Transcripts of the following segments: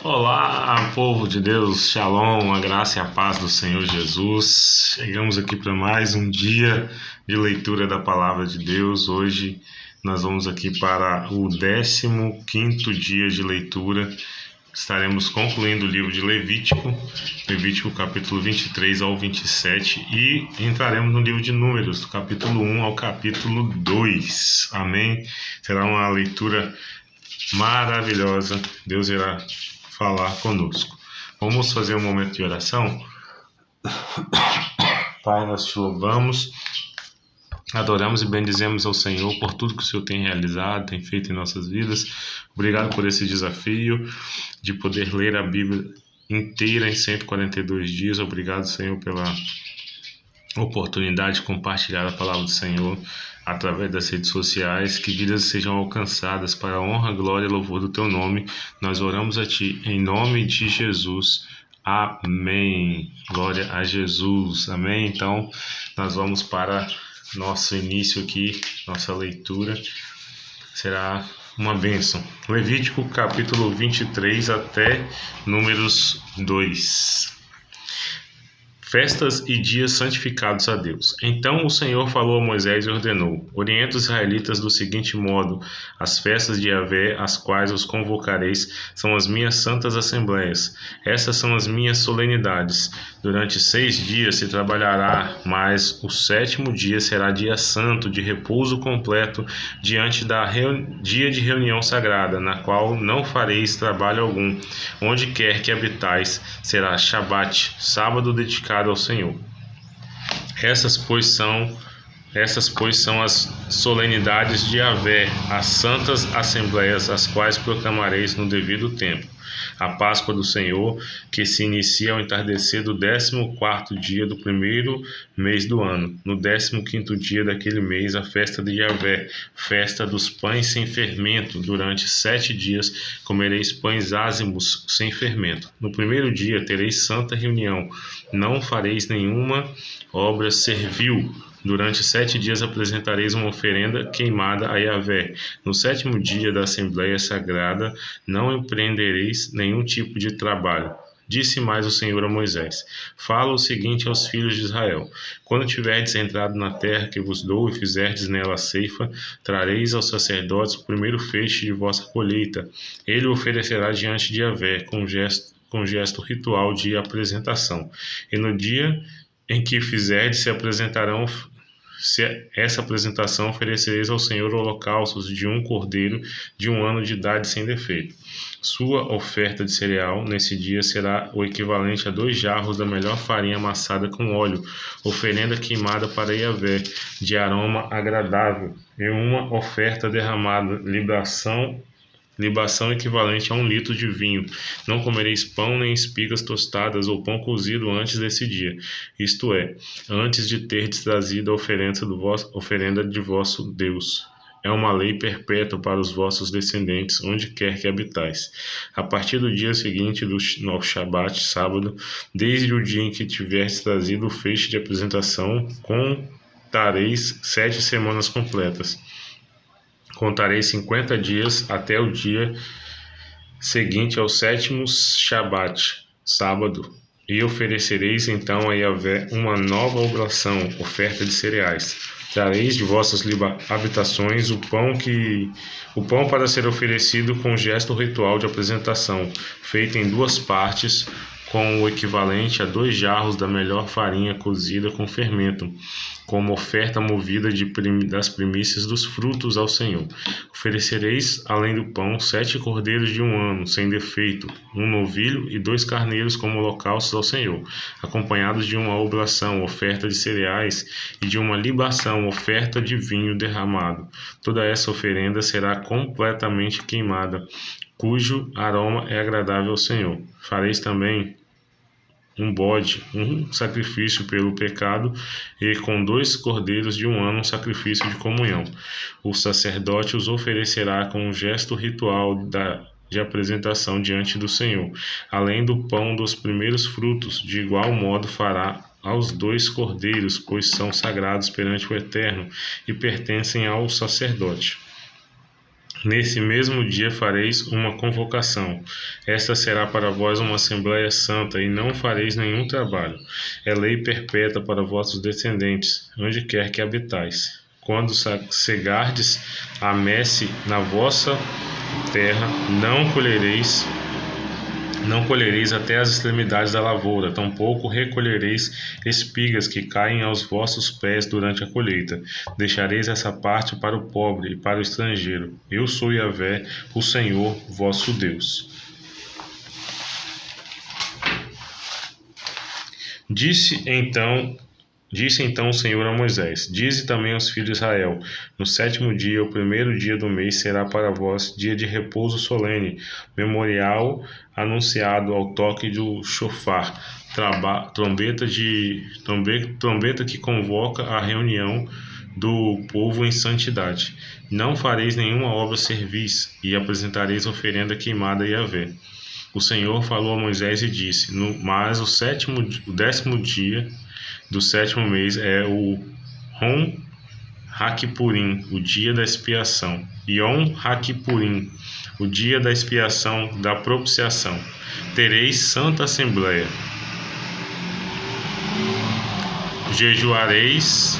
Olá, povo de Deus, Shalom, a graça e a paz do Senhor Jesus. Chegamos aqui para mais um dia de leitura da Palavra de Deus. Hoje nós vamos aqui para o 15º dia de leitura. Estaremos concluindo o livro de Levítico capítulo 23 ao 27, e entraremos no livro de Números, do capítulo 1 ao capítulo 2. Amém? Será uma leitura maravilhosa. Deus irá falar conosco. Vamos fazer um momento de oração. Pai, nós te louvamos, adoramos e bendizemos ao Senhor por tudo que o Senhor tem realizado, tem feito em nossas vidas. Obrigado por esse desafio de poder ler a Bíblia inteira em 142 dias. Obrigado, Senhor, pela oportunidade de compartilhar a palavra do Senhor através das redes sociais, que vidas sejam alcançadas para a honra, glória e louvor do teu nome. Nós oramos a ti em nome de Jesus. Amém. Glória a Jesus. Amém. Então, nós vamos para nosso início aqui, nossa leitura. Será uma bênção. Levítico capítulo 23 até Números 2. Festas e dias santificados a Deus. Então o Senhor falou a Moisés e ordenou: orienta os israelitas do seguinte modo: as festas de Yahvé, as quais os convocareis, são as minhas santas assembleias. Essas são as minhas solenidades. Durante 6 dias se trabalhará, mas o 7º dia será dia santo, de repouso completo, diante da dia de reunião sagrada, na qual não fareis trabalho algum. Onde quer que habitais, será Shabat, sábado dedicado ao Senhor. Essas, pois, são as solenidades de Yahvé, as santas assembleias, as quais proclamareis no devido tempo. A Páscoa do Senhor, que se inicia ao entardecer do 14º dia do primeiro mês do ano. No 15º dia daquele mês, a festa de Yahvé, festa dos pães sem fermento. Durante 7 dias comereis pães ázimos sem fermento. No primeiro dia tereis santa reunião. Não fareis nenhuma obra servil. Durante 7 dias apresentareis uma oferenda queimada a Yahvé. No 7º dia da Assembleia Sagrada não empreendereis nenhum tipo de trabalho. Disse mais o Senhor a Moisés: fala o seguinte aos filhos de Israel: quando tiverdes entrado na terra que vos dou e fizerdes nela a ceifa, trareis aos sacerdotes o primeiro feixe de vossa colheita. Ele o oferecerá diante de Yahvé com gesto ritual de apresentação. E no dia em que fizerdes, essa apresentação, oferecereis ao Senhor holocaustos de um cordeiro de 1 ano de idade sem defeito. Sua oferta de cereal nesse dia será o equivalente a 2 jarros da melhor farinha amassada com óleo, oferenda queimada para Yahvé, de aroma agradável, e uma oferta derramada, libação equivalente a 1 litro de vinho. Não comereis pão nem espigas tostadas ou pão cozido antes desse dia, isto é, antes de terdes trazido a oferenda de vosso Deus. É uma lei perpétua para os vossos descendentes, onde quer que habitais. A partir do dia seguinte ao Shabat, sábado, desde o dia em que tiverdes trazido o feixe de apresentação, contareis 7 semanas completas. Contarei 50 dias até o dia seguinte ao 7º Shabat, sábado, e oferecereis então a Yahvé uma nova oblação, oferta de cereais. Trareis de vossas habitações o pão para ser oferecido com gesto ritual de apresentação, feito em 2 partes, com o equivalente a 2 jarros da melhor farinha cozida com fermento, como oferta movida das primícias dos frutos ao Senhor. Oferecereis, além do pão, 7 cordeiros de 1 ano, sem defeito, 1 novilho e 2 carneiros como holocaustos ao Senhor, acompanhados de uma oblação, oferta de cereais, e de uma libação, oferta de vinho derramado. Toda essa oferenda será completamente queimada, cujo aroma é agradável ao Senhor. Fareis também um bode, um sacrifício pelo pecado, e com 2 cordeiros de 1 ano, um sacrifício de comunhão. O sacerdote os oferecerá com um gesto ritual de apresentação diante do Senhor, além do pão dos primeiros frutos. De igual modo fará aos 2 cordeiros, pois são sagrados perante o Eterno e pertencem ao sacerdote. Nesse mesmo dia fareis uma convocação. Esta será para vós uma assembléia santa, e não fareis nenhum trabalho. É lei perpétua para vossos descendentes, onde quer que habitais. Quando cegardes a messe na vossa terra, não colhereis até as extremidades da lavoura, tampouco recolhereis espigas que caem aos vossos pés durante a colheita. Deixareis essa parte para o pobre e para o estrangeiro. Eu sou Yahvé, o Senhor vosso Deus. Disse então o Senhor a Moisés: Dize também aos filhos de Israel: No 7º dia, o primeiro dia do mês, será para vós dia de repouso solene, memorial anunciado ao toque do chofar, trombeta que convoca a reunião do povo em santidade. Não fareis nenhuma obra servis, e apresentareis oferenda queimada a Yahvé. O Senhor falou a Moisés e disse: Mas o 10º dia do 7º mês é o Yom HaKippurim, o dia da expiação. Yom HaKippurim, o dia da expiação da propiciação. Tereis santa assembleia. Jejuareis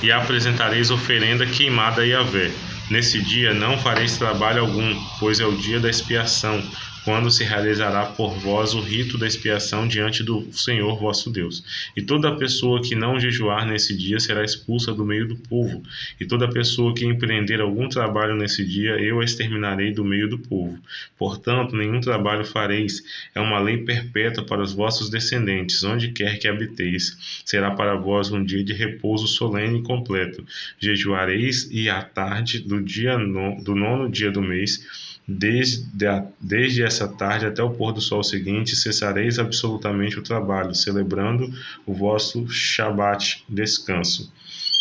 e apresentareis oferenda queimada a Yahvé. Nesse dia não fareis trabalho algum, pois é o dia da expiação, quando se realizará por vós o rito da expiação diante do Senhor vosso Deus. E toda pessoa que não jejuar nesse dia será expulsa do meio do povo. E toda pessoa que empreender algum trabalho nesse dia, eu a exterminarei do meio do povo. Portanto, nenhum trabalho fareis. É uma lei perpétua para os vossos descendentes, onde quer que habiteis. Será para vós um dia de repouso solene e completo. Jejuareis e à tarde do 9º dia do mês, desde essa tarde até o pôr do sol seguinte, cessareis absolutamente o trabalho, celebrando o vosso Shabat, descanso.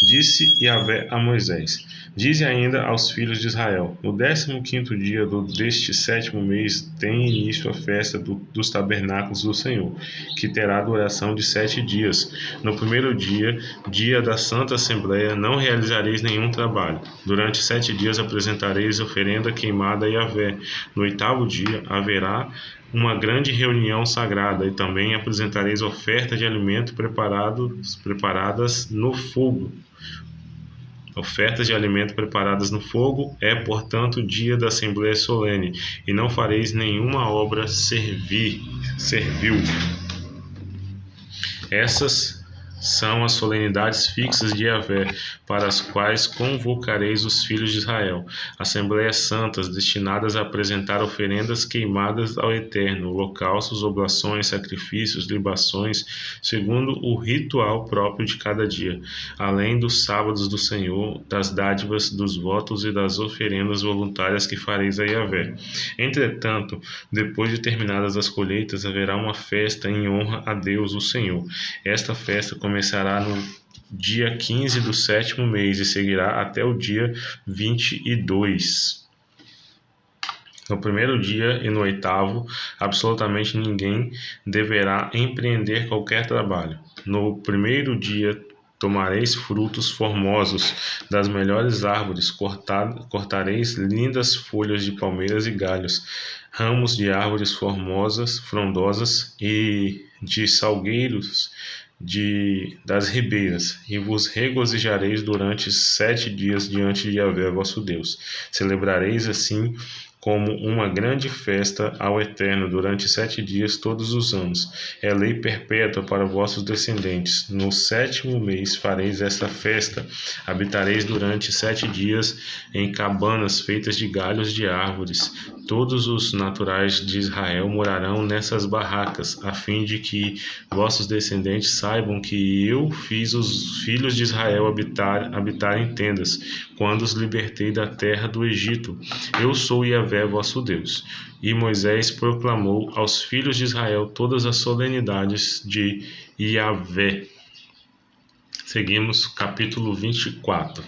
Disse Yahvé a Moisés: Dize ainda aos filhos de Israel: No 15º dia deste 7º mês tem início a festa dos tabernáculos do Senhor, que terá duração de 7 dias. No primeiro dia, dia da Santa Assembleia, não realizareis nenhum trabalho. Durante 7 dias apresentareis oferenda queimada a Yahvé. No 8º dia haverá uma grande reunião sagrada, e também apresentareis oferta de alimento preparadas no fogo. Ofertas de alimento preparadas no fogo é, portanto, dia da Assembleia Solene, e não fareis nenhuma obra servil. Essas são as solenidades fixas de Yahvé, para as quais convocareis os filhos de Israel, assembleias santas destinadas a apresentar oferendas queimadas ao Eterno, holocaustos, oblações, sacrifícios, libações, segundo o ritual próprio de cada dia, além dos sábados do Senhor, das dádivas, dos votos e das oferendas voluntárias que fareis a Yahvé. Entretanto, depois de terminadas as colheitas, haverá uma festa em honra a Deus, o Senhor. Esta festa começará no dia 15 do 7º mês e seguirá até o dia 22. No primeiro dia e no 8º, absolutamente ninguém deverá empreender qualquer trabalho. No primeiro dia tomareis frutos formosos das melhores árvores, cortareis lindas folhas de palmeiras e galhos, ramos de árvores frondosas e de salgueiros das ribeiras, e vos regozijareis durante 7 dias diante de Yahvé vosso Deus. Celebrareis assim como uma grande festa ao Eterno durante 7 dias todos os anos. É lei perpétua para vossos descendentes. No 7º mês fareis esta festa. Habitareis durante 7 dias em cabanas feitas de galhos de árvores. Todos os naturais de Israel morarão nessas barracas, a fim de que vossos descendentes saibam que eu fiz os filhos de Israel habitar em tendas, quando os libertei da terra do Egito. Eu sou Yahvé vosso Deus. E Moisés proclamou aos filhos de Israel todas as solenidades de Yahvé. Seguimos capítulo 24.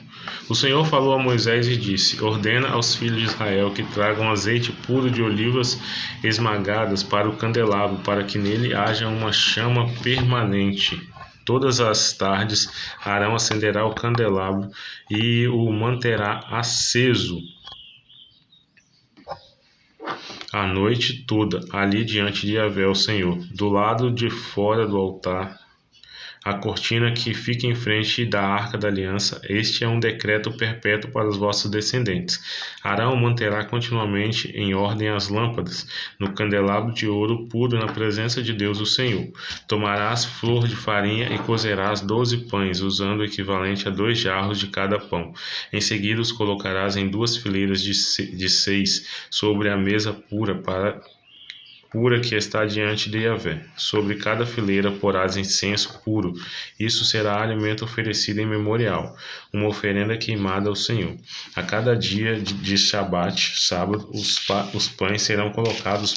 O Senhor falou a Moisés e disse: Ordena aos filhos de Israel que tragam azeite puro de olivas esmagadas para o candelabro, para que nele haja uma chama permanente. Todas as tardes Arão acenderá o candelabro e o manterá aceso a noite toda ali diante de Yahvé, o Senhor, do lado de fora do altar, a cortina que fica em frente da arca da aliança. Este é um decreto perpétuo para os vossos descendentes. Arão manterá continuamente em ordem as lâmpadas, no candelabro de ouro puro na presença de Deus o Senhor. Tomarás flor de farinha e cozerás 12 pães, usando o equivalente a 2 jarros de cada pão. Em seguida os colocarás em 2 fileiras de 6 sobre a mesa pura que está diante de Yahvé. Sobre cada fileira porás incenso puro. Isso será alimento oferecido em memorial, uma oferenda queimada ao Senhor. A cada dia de sábado, os pães serão colocados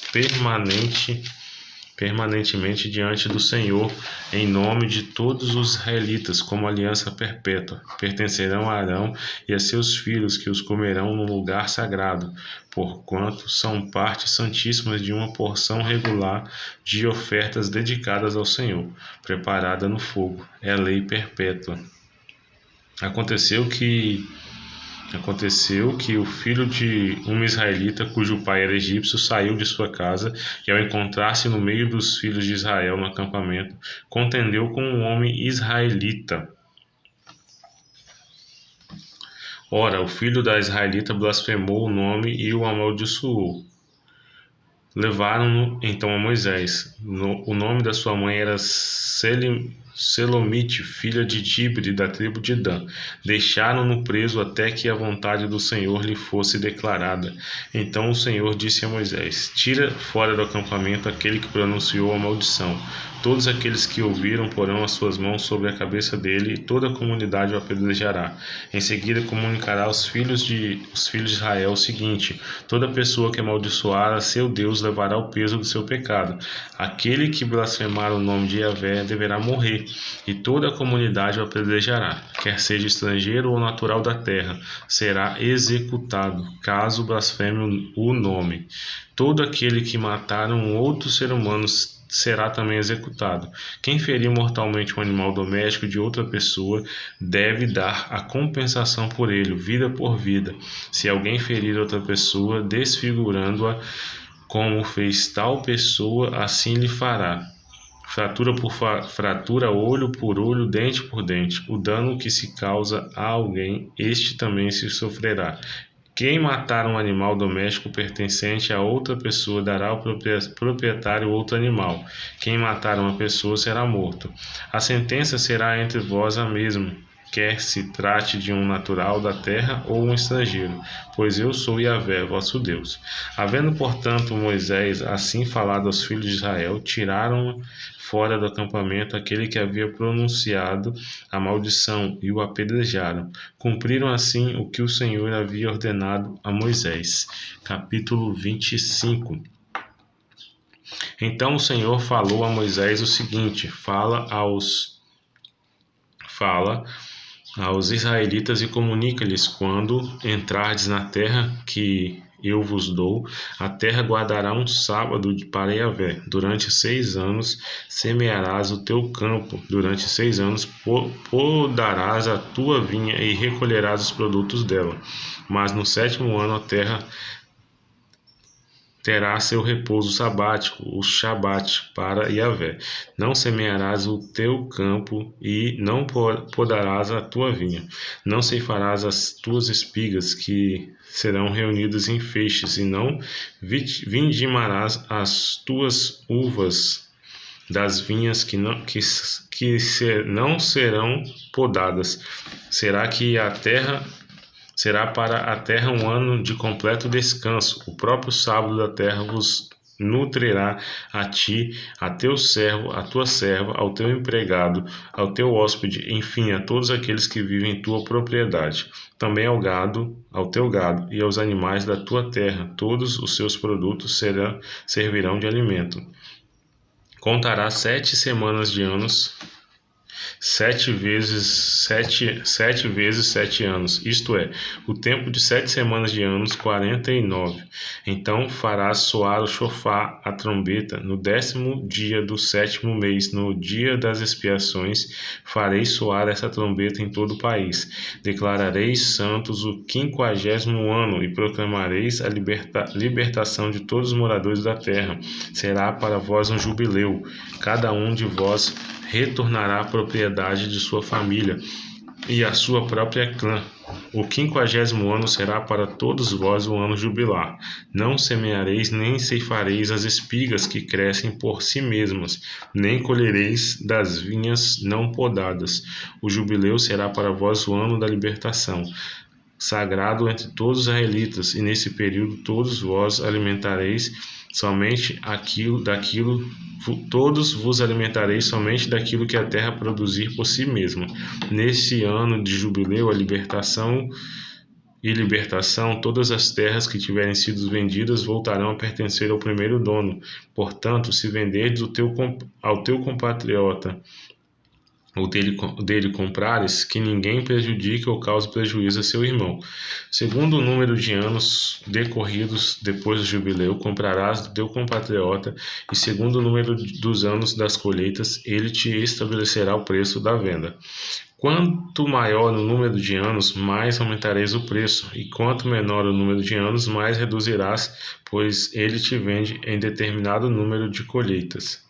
permanentemente diante do Senhor, em nome de todos os israelitas, como aliança perpétua. Pertencerão a Arão e a seus filhos, que os comerão no lugar sagrado, porquanto são partes santíssimas de uma porção regular de ofertas dedicadas ao Senhor, preparada no fogo. É lei perpétua. Aconteceu que o filho de um israelita, cujo pai era egípcio, saiu de sua casa e, ao encontrar-se no meio dos filhos de Israel no acampamento, contendeu com um homem israelita. Ora, o filho da israelita blasfemou o nome e o amaldiçoou. Levaram-no então a Moisés. O nome da sua mãe era Selomite, filha de Dibre, da tribo de Dan. Deixaram-no preso até que a vontade do Senhor lhe fosse declarada. Então o Senhor disse a Moisés: Tira fora do acampamento aquele que pronunciou a maldição. Todos aqueles que ouviram porão as suas mãos sobre a cabeça dele, e toda a comunidade o apedrejará. Em seguida comunicará aos filhos de Israel o seguinte: toda pessoa que amaldiçoar a seu Deus levará o peso do seu pecado. Aquele que blasfemar o nome de Yahvé deverá morrer, e toda a comunidade o apedrejará. Quer seja estrangeiro ou natural da terra, será executado, caso blasfeme o nome. Todo aquele que matar um outro ser humano será também executado. Quem ferir mortalmente um animal doméstico de outra pessoa deve dar a compensação por ele, vida por vida. Se alguém ferir outra pessoa, desfigurando-a como fez tal pessoa, assim lhe fará. Fratura por fratura, olho por olho, dente por dente. O dano que se causa a alguém, este também se sofrerá. Quem matar um animal doméstico pertencente a outra pessoa dará ao proprietário outro animal. Quem matar uma pessoa será morto. A sentença será entre vós a mesma, quer se trate de um natural da terra ou um estrangeiro, pois eu sou Yahvé, vosso Deus. Havendo, portanto, Moisés assim falado aos filhos de Israel, tiraram fora do acampamento aquele que havia pronunciado a maldição e o apedrejaram. Cumpriram assim o que o Senhor havia ordenado a Moisés. Capítulo 25. Então o Senhor falou a Moisés o seguinte: Fala aos israelitas e comunica-lhes: quando entrardes na terra que eu vos dou, a terra guardará um sábado para Yahvé. Durante 6 anos semearás o teu campo, durante 6 anos podarás a tua vinha e recolherás os produtos dela. Mas no 7º ano a terra terá seu repouso sabático, o Shabat, para Yahvé. Não semearás o teu campo e não podarás a tua vinha. Não ceifarás as tuas espigas, que serão reunidas em feixes, e não vindimarás as tuas uvas das vinhas que não serão podadas. Será para a terra um ano de completo descanso. O próprio sábado da terra vos nutrirá a ti, a teu servo, a tua serva, ao teu empregado, ao teu hóspede, enfim, a todos aqueles que vivem em tua propriedade. Também ao teu gado e aos animais da tua terra, todos os seus produtos servirão de alimento. Contará 7 semanas de anos sete vezes 7 anos, isto é, o tempo de 7 semanas de anos, 49. Então farás soar o chofar, a trombeta, no 10º dia do 7º mês, no dia das expiações, fareis soar essa trombeta em todo o país. Declarareis santos o 50º ano e proclamareis a libertação de todos os moradores da terra. Será para vós um jubileu, cada um de vós retornará à propriedade de sua família e à sua própria clã. O 50º ano será para todos vós um ano jubilar. Não semeareis nem ceifareis as espigas que crescem por si mesmas, nem colhereis das vinhas não podadas. O jubileu será para vós o ano da libertação, sagrado entre todos os israelitas, e nesse período todos vós alimentareis somente todos vos alimentareis somente daquilo que a terra produzir por si mesma. Nesse ano de jubileu, a libertação, todas as terras que tiverem sido vendidas voltarão a pertencer ao primeiro dono. Portanto, se venderdes ao teu compatriota, ou dele comprares, que ninguém prejudique ou cause prejuízo a seu irmão. Segundo o número de anos decorridos depois do jubileu, comprarás do teu compatriota, e segundo o número dos anos das colheitas, ele te estabelecerá o preço da venda. Quanto maior o número de anos, mais aumentareis o preço, e quanto menor o número de anos, mais reduzirás, pois ele te vende em um determinado número de colheitas.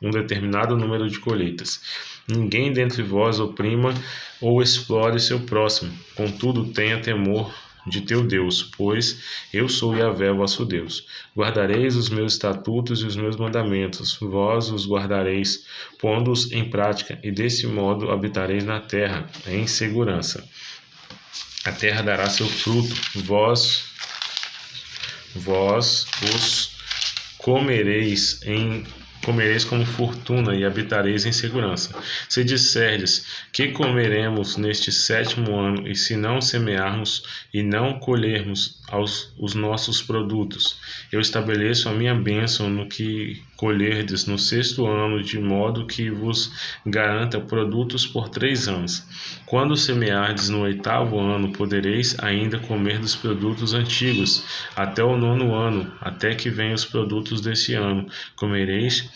Ninguém dentre vós oprima ou explore seu próximo, contudo tenha temor de teu Deus, pois eu sou Yahvé, vosso Deus. Guardareis os meus estatutos e os meus mandamentos, vós os guardareis, pondo-os em prática, e desse modo habitareis na terra, em segurança. A terra dará seu fruto, vós os comereis como fortuna e habitareis em segurança. Se disserdes que comeremos neste 7º ano, e se não semearmos e não colhermos os nossos produtos, eu estabeleço a minha bênção no que colherdes no 6º ano, de modo que vos garanta produtos por 3 anos. Quando semeardes no 8º ano, podereis ainda comer dos produtos antigos, até o 9º ano, até que venham os produtos desse ano, comereis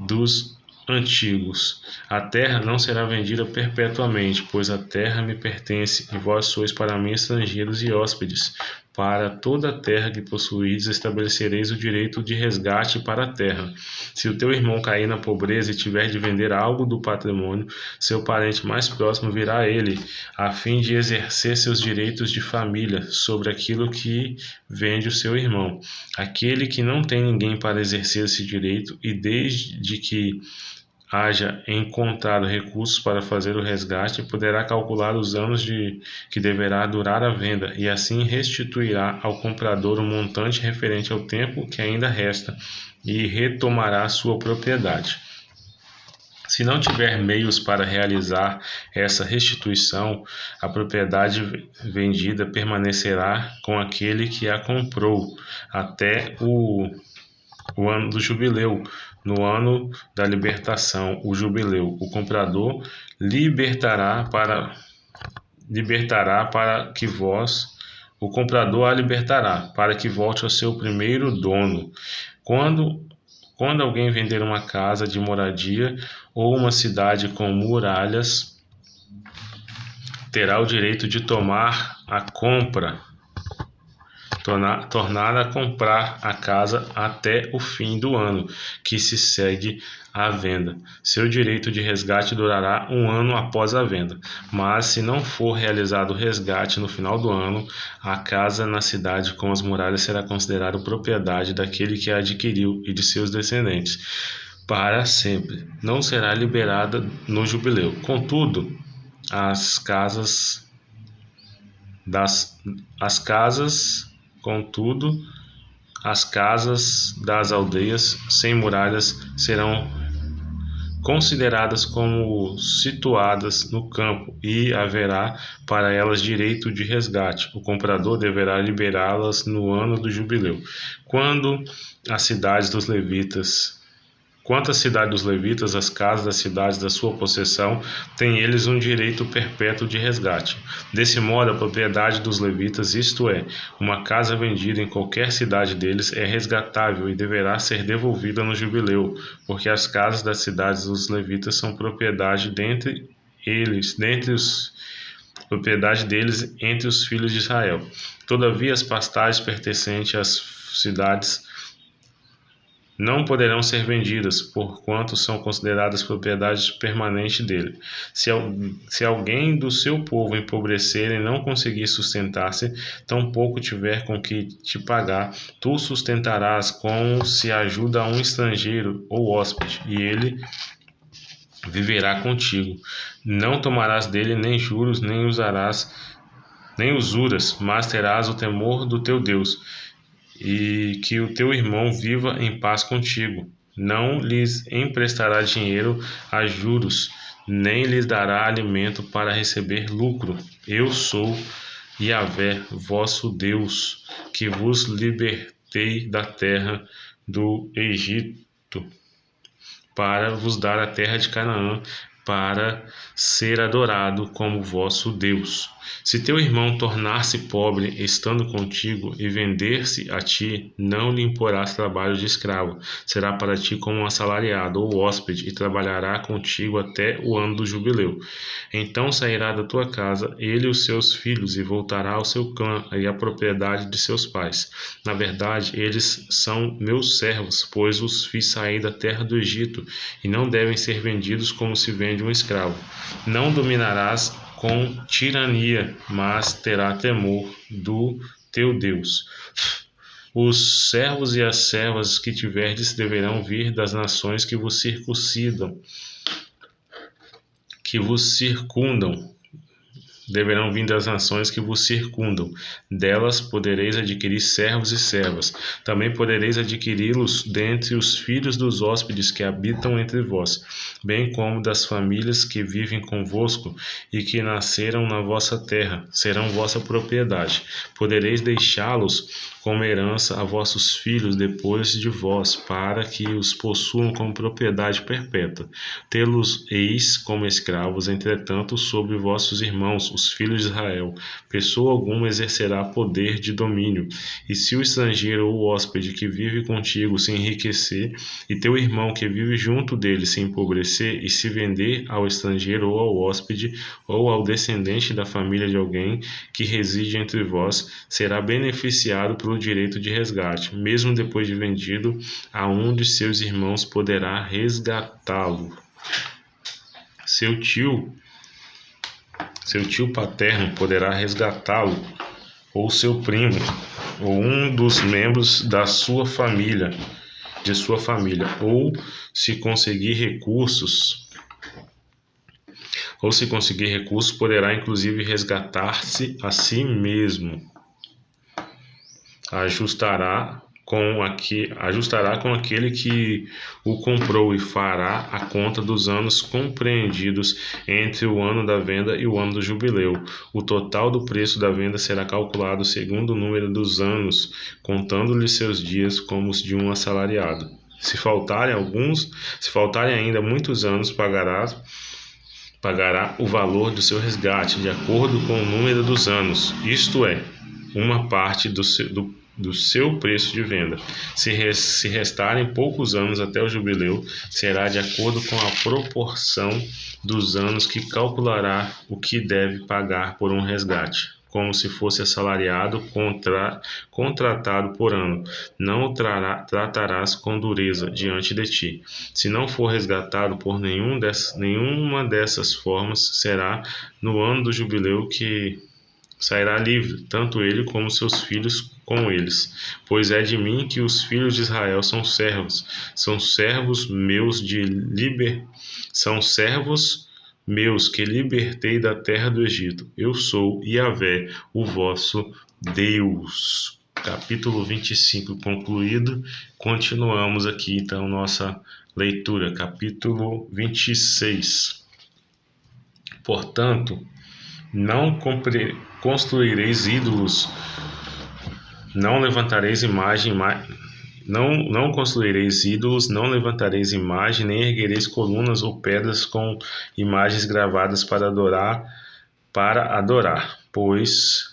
dos antigos. A terra não será vendida perpetuamente, pois a terra me pertence, e vós sois para mim estrangeiros e hóspedes. Para toda a terra que possuídes, estabelecereis o direito de resgate para a terra. Se o teu irmão cair na pobreza e tiver de vender algo do patrimônio, seu parente mais próximo virá a ele, a fim de exercer seus direitos de família sobre aquilo que vende o seu irmão. Aquele que não tem ninguém para exercer esse direito, e desde que haja encontrado recursos para fazer o resgate, poderá calcular os anos que deverá durar a venda, e assim restituirá ao comprador um montante referente ao tempo que ainda resta, e retomará sua propriedade. Se não tiver meios para realizar essa restituição, a propriedade vendida permanecerá com aquele que a comprou até o ano do jubileu. No ano da libertação, o jubileu, o comprador o comprador a libertará, para que volte ao seu primeiro dono. Quando alguém vender uma casa de moradia ou uma cidade com muralhas, terá o direito de tornar a comprar a casa até o fim do ano que se segue à venda. Seu direito de resgate durará 1 ano após a venda, mas se não for realizado o resgate no final do ano, a casa na cidade com as muralhas será considerada propriedade daquele que a adquiriu e de seus descendentes para sempre. Não será liberada no jubileu. Contudo, as casas das aldeias sem muralhas serão consideradas como situadas no campo, e haverá para elas direito de resgate. O comprador deverá liberá-las no ano do jubileu. Quando as cidades dos levitas Quanto à cidade dos levitas, as casas das cidades da sua possessão, têm eles um direito perpétuo de resgate. Desse modo, a propriedade dos levitas, isto é, uma casa vendida em qualquer cidade deles, é resgatável e deverá ser devolvida no jubileu, porque as casas das cidades dos levitas são propriedade propriedade deles entre os filhos de Israel. Todavia, as pastagens pertencentes às cidades não poderão ser vendidas, porquanto são consideradas propriedade permanente dele. Se alguém do seu povo empobrecer e não conseguir sustentar-se, tampouco tiver com que te pagar, tu sustentarás como se ajuda a um estrangeiro ou hóspede, e ele viverá contigo. Não tomarás dele nem juros, nem usuras, mas terás o temor do teu Deus, e que o teu irmão viva em paz contigo. Não lhes emprestará dinheiro a juros, nem lhes dará alimento para receber lucro. Eu sou Yahvé, vosso Deus, que vos libertei da terra do Egito, para vos dar a terra de Canaã, para ser adorado como vosso Deus. Se teu irmão tornar-se pobre estando contigo e vender-se a ti, não lhe imporás trabalho de escravo. Será para ti como um assalariado ou hóspede e trabalhará contigo até o ano do jubileu. Então sairá da tua casa ele e os seus filhos e voltará ao seu clã e à propriedade de seus pais. Na verdade, eles são meus servos, pois os fiz sair da terra do Egito e não devem ser vendidos como se vende um escravo. Não dominarás com tirania, mas terá temor do teu Deus. Os servos e as servas que tiverdes deverão vir das nações que vos circundam. Deverão vir das nações que vos circundam. Delas podereis adquirir servos e servas. Também podereis adquiri-los dentre os filhos dos hóspedes que habitam entre vós, bem como das famílias que vivem convosco e que nasceram na vossa terra. Serão vossa propriedade. Podereis deixá-los como herança a vossos filhos depois de vós, para que os possuam como propriedade perpétua. Tê-los-eis como escravos, entretanto, sobre vossos irmãos, os filhos de Israel. Pessoa alguma exercerá poder de domínio. E se o estrangeiro ou o hóspede que vive contigo se enriquecer, e teu irmão que vive junto dele se empobrecer, e se vender ao estrangeiro ou ao hóspede, ou ao descendente da família de alguém que reside entre vós, será beneficiado pelo direito de resgate. Mesmo depois de vendido, a um de seus irmãos poderá resgatá-lo. Seu tio paterno poderá resgatá-lo, ou seu primo, ou um dos membros de sua família, ou se conseguir recursos, poderá inclusive resgatar-se a si mesmo. Ajustará com aquele que o comprou e fará a conta dos anos compreendidos entre o ano da venda e o ano do jubileu. O total do preço da venda será calculado segundo o número dos anos, contando-lhe seus dias como os de um assalariado. Se faltarem ainda muitos anos, pagará o valor do seu resgate, de acordo com o número dos anos, isto é, uma parte do seu preço de venda. Se restarem poucos anos até o jubileu, será de acordo com a proporção dos anos que calculará o que deve pagar por um resgate, como se fosse assalariado contratado por ano. Não o tratarás com dureza diante de ti. Se não for resgatado por nenhuma dessas formas, será no ano do jubileu que sairá livre, tanto ele como seus filhos com eles. Pois é de mim que os filhos de Israel são servos meus que libertei da terra do Egito. Eu sou Yahvé, o vosso Deus. Capítulo 25 concluído. Continuamos aqui então nossa leitura. Capítulo 26. Portanto, não construireis ídolos, não levantareis Não construireis ídolos, não levantareis imagem, nem erguereis colunas ou pedras com imagens gravadas para adorar, pois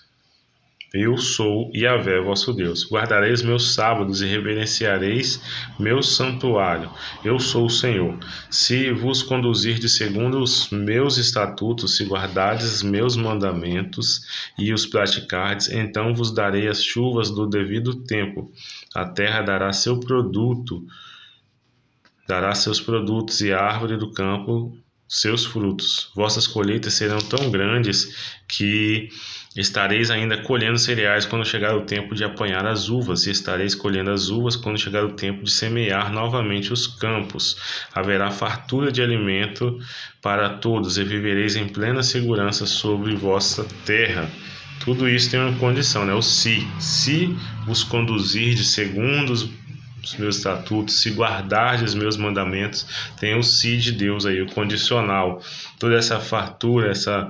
eu sou Yahvé, vosso Deus. Guardareis meus sábados e reverenciareis meu santuário. Eu sou o Senhor. Se vos conduzirdes segundo os meus estatutos, se guardardes meus mandamentos e os praticardes, então vos darei as chuvas do devido tempo. A terra dará seu produto, dará seus produtos, e a árvore do campo seus frutos. Vossas colheitas serão tão grandes que estareis ainda colhendo cereais quando chegar o tempo de apanhar as uvas, e estareis colhendo as uvas quando chegar o tempo de semear novamente os campos. Haverá fartura de alimento para todos, e vivereis em plena segurança sobre vossa terra. Tudo isso tem uma condição, né? O se vos conduzirdes segundo os meus estatutos, se guardardes meus mandamentos, tem o se de Deus aí, o condicional. Toda essa fartura, essa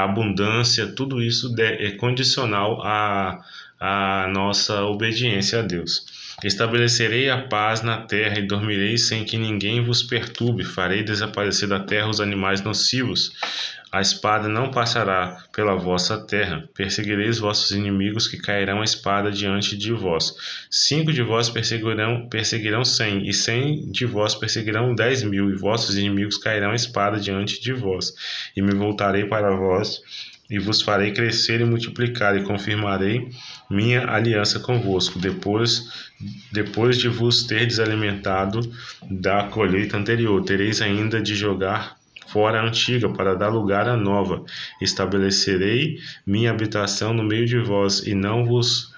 abundância, tudo isso é condicional à nossa obediência a Deus. Estabelecerei a paz na terra e dormireis sem que ninguém vos perturbe. Farei desaparecer da terra os animais nocivos. A espada não passará pela vossa terra. Perseguireis vossos inimigos, que cairão a espada diante de vós. 5 de vós perseguirão 100, e 100 de vós perseguirão 10.000, e vossos inimigos cairão a espada diante de vós. E me voltarei para vós, e vos farei crescer e multiplicar, e confirmarei minha aliança convosco, depois de vos terdes alimentado da colheita anterior. Tereis ainda de jogar fora a antiga, para dar lugar à nova. Estabelecerei minha habitação no meio de vós, e não vos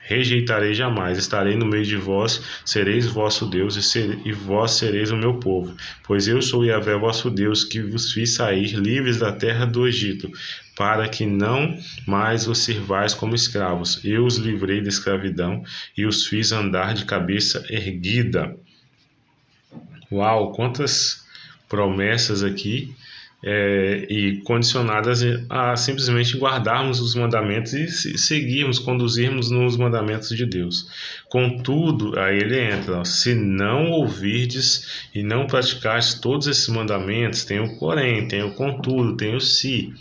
rejeitarei jamais. Estarei no meio de vós, sereis vosso Deus, e vós sereis o meu povo. Pois eu sou Yahvé, vosso Deus, que vos fiz sair livres da terra do Egito, para que não mais os sirvais como escravos. Eu os livrei da escravidão e os fiz andar de cabeça erguida. Uau, quantas promessas aqui, e condicionadas a simplesmente guardarmos os mandamentos e seguirmos, conduzirmos nos mandamentos de Deus. Contudo, aí ele entra: se não ouvirdes e não praticardes todos esses mandamentos, tem o porém, tem o contudo, tem o se,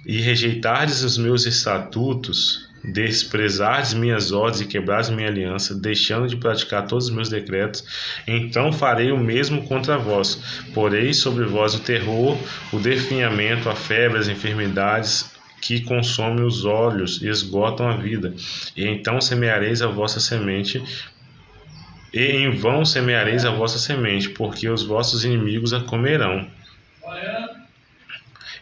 e rejeitardes os meus estatutos, desprezardes minhas ordens e quebrares minha aliança, deixando de praticar todos os meus decretos, então farei o mesmo contra vós. Porei sobre vós o terror, o definhamento, a febre, as enfermidades que consomem os olhos e esgotam a vida. E então semeareis a vossa semente, e em vão semeareis a vossa semente, porque os vossos inimigos a comerão.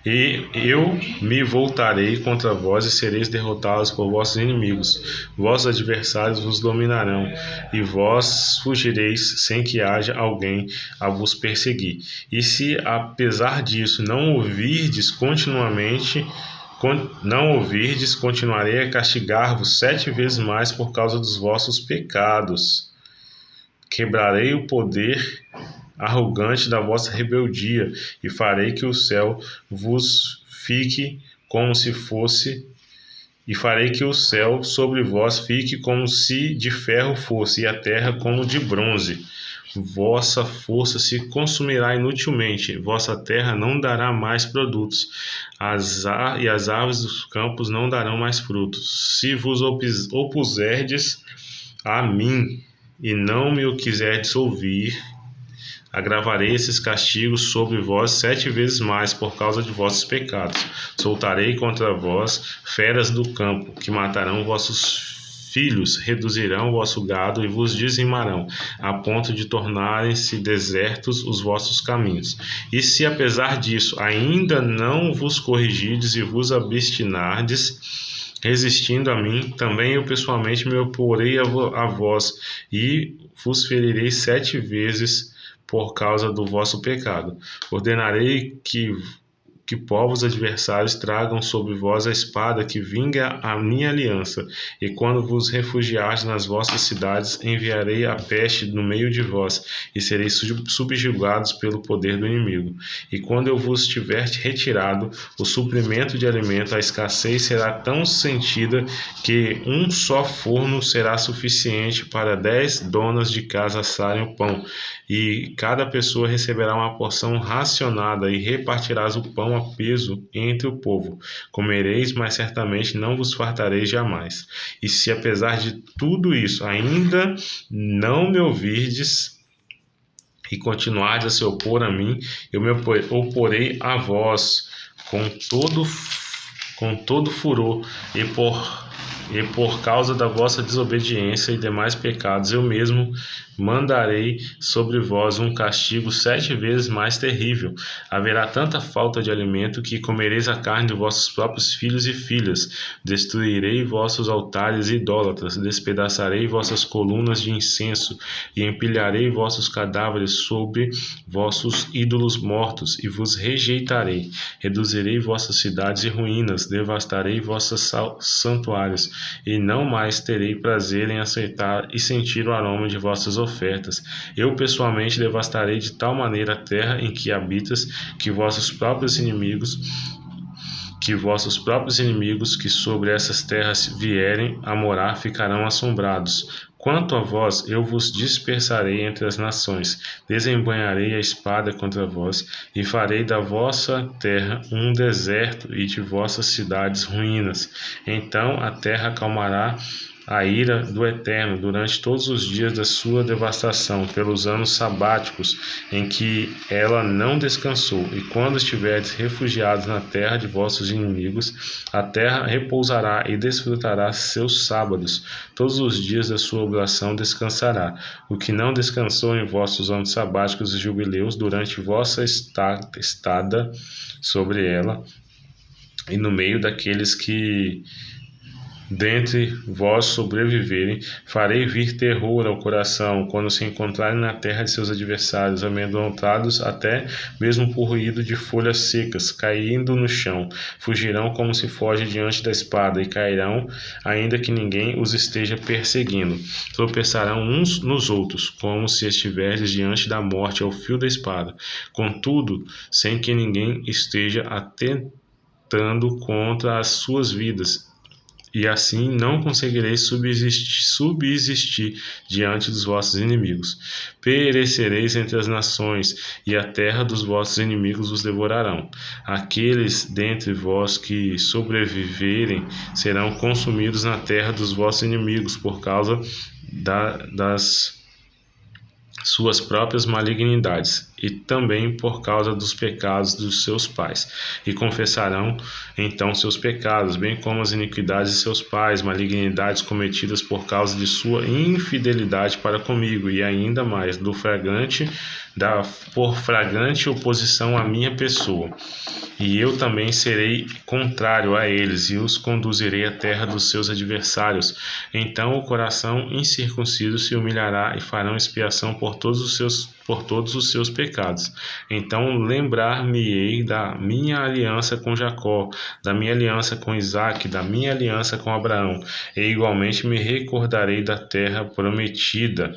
E eu me voltarei contra vós, e sereis derrotados por vossos inimigos. Vossos adversários vos dominarão, e vós fugireis sem que haja alguém a vos perseguir. E se, apesar disso, não ouvirdes, continuarei a castigar-vos 7 vezes mais por causa dos vossos pecados. Quebrarei o poder arrogante da vossa rebeldia, e farei que o céu vos fique como se fosse, e farei que o céu sobre vós fique como se de ferro fosse, e a terra como de bronze. Vossa força se consumirá inutilmente, vossa terra não dará mais produtos, e as árvores dos campos não darão mais frutos. Se vos opuserdes a mim, e não me o quiserdes ouvir, agravarei esses castigos sobre vós 7 vezes mais por causa de vossos pecados. Soltarei contra vós feras do campo, que matarão vossos filhos, reduzirão vosso gado e vos dizimarão, a ponto de tornarem-se desertos os vossos caminhos. E se, apesar disso, ainda não vos corrigirdes e vos obstinardes, resistindo a mim, também eu pessoalmente me oporei a vós, e vos ferirei 7 vezes por causa do vosso pecado. Ordenarei que que povos adversários tragam sobre vós a espada que vinga a minha aliança. E quando vos refugiardes nas vossas cidades, enviarei a peste no meio de vós, e sereis subjugados pelo poder do inimigo. E quando eu vos tiver retirado o suprimento de alimento, a escassez será tão sentida que um só forno será suficiente para 10 donas de casa assarem o pão, e cada pessoa receberá uma porção racionada, e repartirás o pão a peso entre o povo. Comereis, mas certamente não vos fartareis jamais. E se apesar de tudo isso ainda não me ouvirdes e continuardes a se opor a mim, eu me oporei a vós com todo furor, e por causa da vossa desobediência e demais pecados, eu mesmo mandarei sobre vós um castigo 7 vezes mais terrível. Haverá tanta falta de alimento que comereis a carne de vossos próprios filhos e filhas. Destruirei vossos altares idólatras, despedaçarei vossas colunas de incenso, e empilharei vossos cadáveres sobre vossos ídolos mortos, e vos rejeitarei. Reduzirei vossas cidades e ruínas, devastarei vossos santuários, e não mais terei prazer em aceitar e sentir o aroma de vossas ofertas. Eu pessoalmente devastarei de tal maneira a terra em que habitas, que vossos próprios inimigos que sobre essas terras vierem a morar ficarão assombrados. Quanto a vós, eu vos dispersarei entre as nações, desembainharei a espada contra vós, e farei da vossa terra um deserto e de vossas cidades ruínas. Então a terra acalmará a ira do Eterno durante todos os dias da sua devastação, pelos anos sabáticos em que ela não descansou. E quando estiverdes refugiados na terra de vossos inimigos, a terra repousará e desfrutará seus sábados. Todos os dias da sua oblação descansará. O que não descansou em vossos anos sabáticos e jubileus, durante vossa estada sobre ela, e no meio daqueles que dentre vós sobreviverem, farei vir terror ao coração quando se encontrarem na terra de seus adversários, amedrontados até mesmo por ruído de folhas secas, caindo no chão. Fugirão como se foge diante da espada, e cairão, ainda que ninguém os esteja perseguindo. Tropeçarão uns nos outros, como se estiverdes diante da morte ao fio da espada. Contudo, sem que ninguém esteja atentando contra as suas vidas, e assim não conseguireis subsistir diante dos vossos inimigos. Perecereis entre as nações, e a terra dos vossos inimigos os devorarão. Aqueles dentre vós que sobreviverem serão consumidos na terra dos vossos inimigos por causa das suas próprias malignidades, e também por causa dos pecados dos seus pais, e confessarão então seus pecados, bem como as iniquidades de seus pais, malignidades cometidas por causa de sua infidelidade para comigo, e ainda mais por flagrante oposição à minha pessoa. E eu também serei contrário a eles, e os conduzirei à terra dos seus adversários. Então o coração incircunciso se humilhará, e farão expiação por todos os seus pecados. Então lembrar-me-ei da minha aliança com Jacó, da minha aliança com Isaque, da minha aliança com Abraão, e igualmente me recordarei da terra prometida.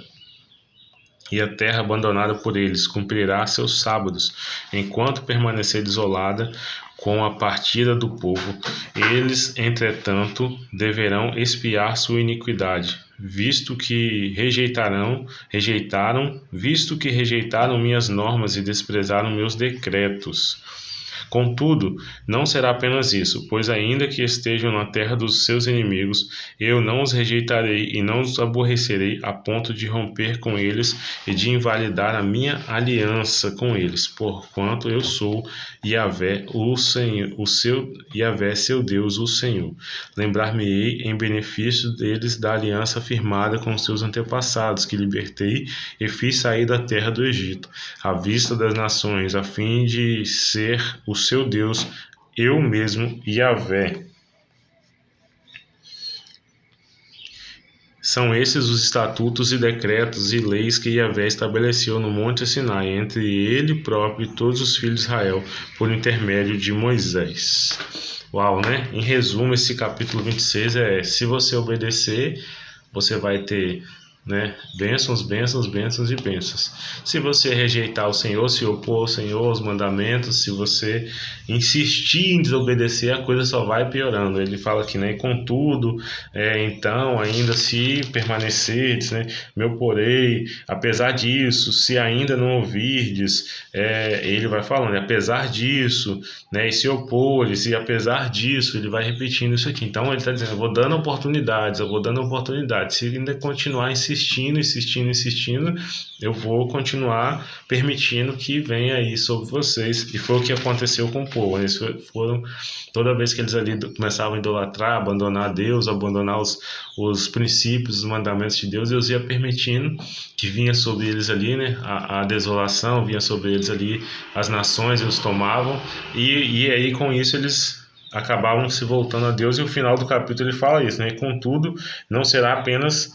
E a terra abandonada por eles cumprirá seus sábados, enquanto permanecer desolada com a partida do povo. Eles, entretanto, deverão expiar sua iniquidade, visto que rejeitaram minhas normas e desprezaram meus decretos. Contudo, não será apenas isso, pois ainda que estejam na terra dos seus inimigos, eu não os rejeitarei e não os aborrecerei a ponto de romper com eles e de invalidar a minha aliança com eles, porquanto eu sou Yahvé, Yahvé, seu Deus, o Senhor. Lembrar-me-ei em benefício deles da aliança firmada com seus antepassados, que libertei e fiz sair da terra do Egito, à vista das nações, a fim de ser o seu Deus, eu mesmo, Yahvé. São esses os estatutos e decretos e leis que Yahvé estabeleceu no Monte Sinai, entre ele próprio e todos os filhos de Israel, por intermédio de Moisés. Uau, né? Em resumo, esse capítulo 26 se você obedecer, você vai ter, né, bênçãos, bênçãos, bênçãos e bênçãos. Se você rejeitar o Senhor, se opor ao Senhor, os mandamentos, se você insistir em desobedecer, a coisa só vai piorando. Ele fala aqui, né, contudo, então, ainda se permanecerdes, né, me porei, apesar disso, se ainda não ouvirdes, ele vai falando, apesar disso, né, e se opores, e apesar disso, ele vai repetindo isso aqui. Então, ele está dizendo, eu vou dando oportunidades, se ainda continuar insistindo, eu vou continuar permitindo que venha aí sobre vocês. E foi o que aconteceu com o povo. Eles foram, toda vez que eles ali começavam a idolatrar, abandonar Deus, abandonar os princípios, os mandamentos de Deus, Deus ia permitindo que vinha sobre eles ali, né, a desolação, vinha sobre eles ali as nações, eles tomavam, e aí com isso eles acabavam se voltando a Deus. E o final do capítulo ele fala isso, né, contudo, não será apenas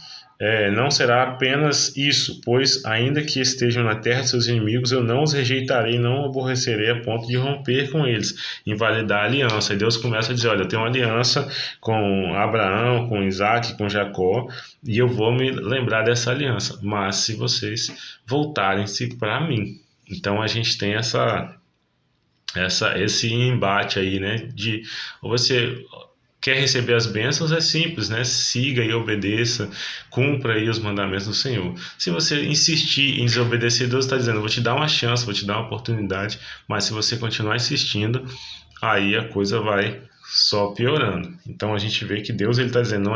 isso, pois ainda que estejam na terra de seus inimigos, eu não os rejeitarei, não aborrecerei a ponto de romper com eles, invalidar a aliança. E Deus começa a dizer, olha, eu tenho uma aliança com Abraão, com Isaac, com Jacó, e eu vou me lembrar dessa aliança, mas se vocês voltarem-se para mim. Então a gente tem esse embate aí, né, de você quer receber as bênçãos, é simples, né? Siga e obedeça, cumpra aí os mandamentos do Senhor. Se você insistir em desobedecer, Deus está dizendo, vou te dar uma chance, vou te dar uma oportunidade, mas se você continuar insistindo, aí a coisa vai só piorando. Então a gente vê que Deus ele está dizendo, não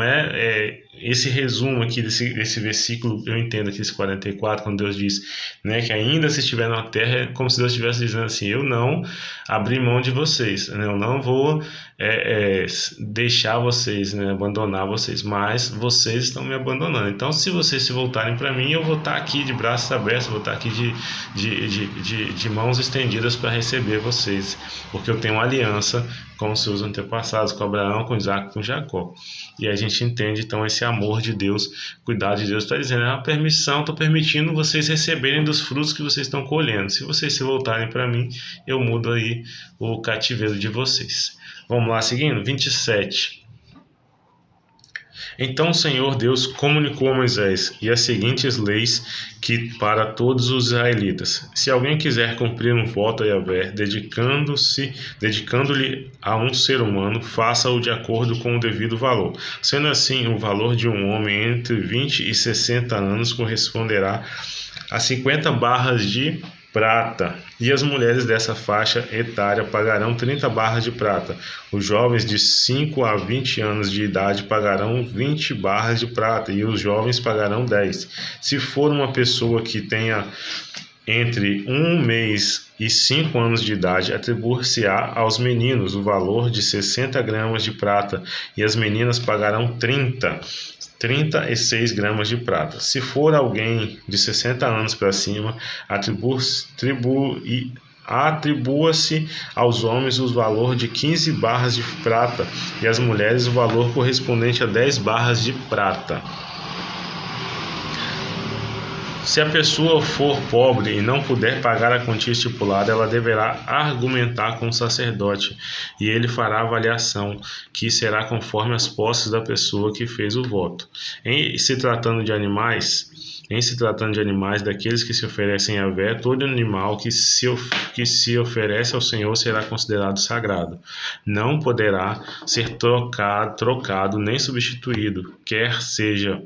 esse resumo aqui desse versículo, eu entendo aqui esse 44, quando Deus diz, né, que ainda se estiver na terra, é como se Deus estivesse dizendo assim, eu não abri mão de vocês, né, eu não vou deixar vocês, né, abandonar vocês, mas vocês estão me abandonando. Então se vocês se voltarem para mim, eu vou estar aqui de braços abertos, vou estar aqui de mãos estendidas para receber vocês, porque eu tenho uma aliança com os seus antepassados, com Abraão, com Isaac, com Jacó. E a gente entende então esse amor de Deus, cuidado de Deus, está dizendo, a permissão, estou permitindo vocês receberem dos frutos que vocês estão colhendo. Se vocês se voltarem para mim, eu mudo aí o cativeiro de vocês. Vamos lá, seguindo, 27. Então o Senhor Deus comunicou a Moisés e as seguintes leis que para todos os israelitas. Se alguém quiser cumprir um voto a Yahvé, dedicando-lhe a um ser humano, faça-o de acordo com o devido valor. Sendo assim, o valor de um homem entre 20 e 60 anos corresponderá a 50 barras de prata, e as mulheres dessa faixa etária pagarão 30 barras de prata. Os jovens de 5 a 20 anos de idade pagarão 20 barras de prata, e os jovens pagarão 10. Se for uma pessoa que tenha entre 1 mês e 5 anos de idade, atribuir-se-á aos meninos o valor de 60 gramas de prata, e as meninas pagarão 36 gramas de prata. Se for alguém de 60 anos para cima, atribua-se aos homens o valor de 15 barras de prata e às mulheres o valor correspondente a 10 barras de prata. Se a pessoa for pobre e não puder pagar a quantia estipulada, ela deverá argumentar com o sacerdote, e ele fará a avaliação, que será conforme as posses da pessoa que fez o voto. Em se tratando de animais daqueles que se oferecem a Yahvé, todo animal que se oferece ao Senhor será considerado sagrado. Não poderá ser trocado nem substituído, quer seja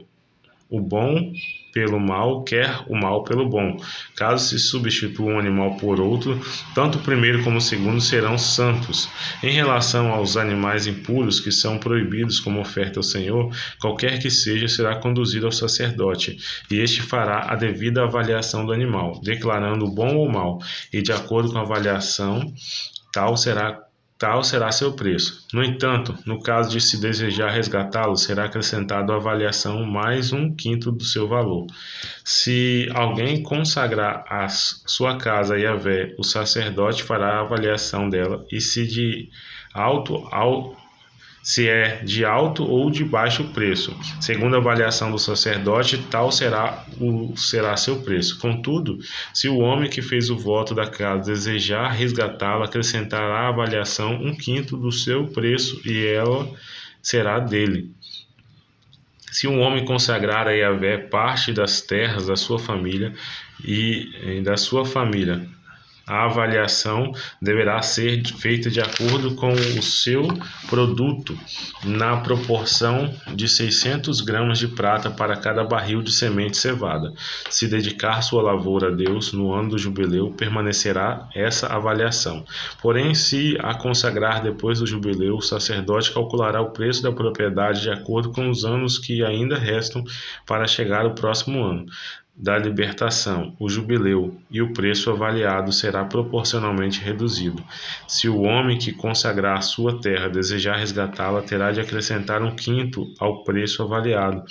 o bom pelo mal, quer o mal pelo bom. Caso se substitua um animal por outro, tanto o primeiro como o segundo serão santos. Em relação aos animais impuros que são proibidos como oferta ao Senhor, qualquer que seja será conduzido ao sacerdote, e este fará a devida avaliação do animal, declarando o bom ou mal, e de acordo com a avaliação, tal será seu preço. No entanto, no caso de se desejar resgatá-lo, será acrescentado à avaliação mais 1/5 do seu valor. Se alguém consagrar a sua casa a Yahvé, o sacerdote fará a avaliação dela, e se de se é de alto ou de baixo preço. Segundo a avaliação do sacerdote, tal será seu preço. Contudo, se o homem que fez o voto da casa desejar resgatá-la, acrescentará à avaliação 1/5 do seu preço, e ela será dele. Se um homem consagrar a Yahvé parte das terras da sua família e da sua família, a avaliação deverá ser feita de acordo com o seu produto, na proporção de 600 gramas de prata para cada barril de semente cevada. Se dedicar sua lavoura a Deus no ano do jubileu, permanecerá essa avaliação. Porém, se a consagrar depois do jubileu, o sacerdote calculará o preço da propriedade de acordo com os anos que ainda restam para chegar o próximo ano da libertação, o jubileu, e o preço avaliado será proporcionalmente reduzido. Se o homem que consagrar sua terra desejar resgatá-la, terá de acrescentar 1/5 ao preço avaliado,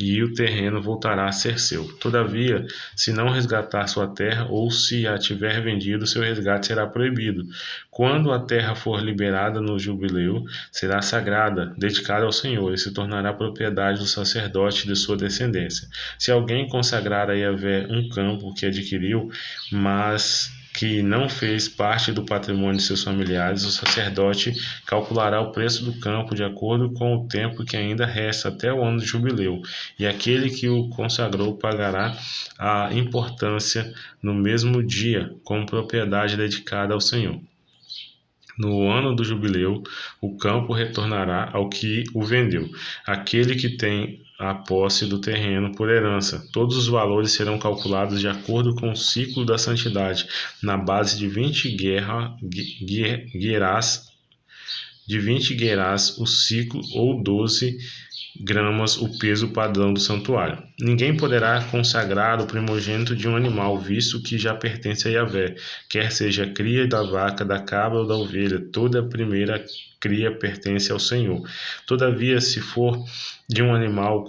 e o terreno voltará a ser seu. Todavia, se não resgatar sua terra, ou se a tiver vendido, seu resgate será proibido. Quando a terra for liberada no jubileu, será sagrada, dedicada ao Senhor, e se tornará propriedade do sacerdote e de sua descendência. Se alguém consagrar a Yahvé um campo que adquiriu, mas que não fez parte do patrimônio de seus familiares, o sacerdote calculará o preço do campo de acordo com o tempo que ainda resta até o ano de jubileu, e aquele que o consagrou pagará a importância no mesmo dia, como propriedade dedicada ao Senhor. No ano do jubileu, o campo retornará ao que o vendeu, aquele que tem a posse do terreno por herança. Todos os valores serão calculados de acordo com o ciclo da santidade, na base de 20 gerás o ciclo, ou 12 gramas o peso padrão do santuário. Ninguém poderá consagrar o primogênito de um animal, visto que já pertence a Yahvé, quer seja a cria da vaca, da cabra ou da ovelha. Toda a primeira cria pertence ao Senhor. Todavia, se for de um animal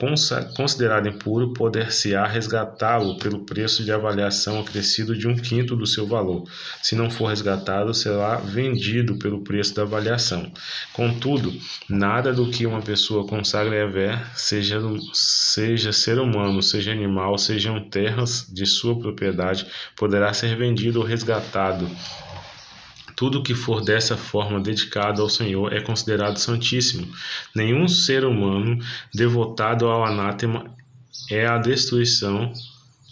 considerado impuro, poder-se-á resgatá-lo pelo preço de avaliação acrescido de 1/5 do seu valor. Se não for resgatado, será vendido pelo preço da avaliação. Contudo, nada do que uma pessoa consagra a Yahvé, seja ser humano, seja animal, sejam terras de sua propriedade, poderá ser vendido ou resgatado. Tudo que for dessa forma dedicado ao Senhor é considerado santíssimo. Nenhum ser humano devotado ao anátema é a destruição,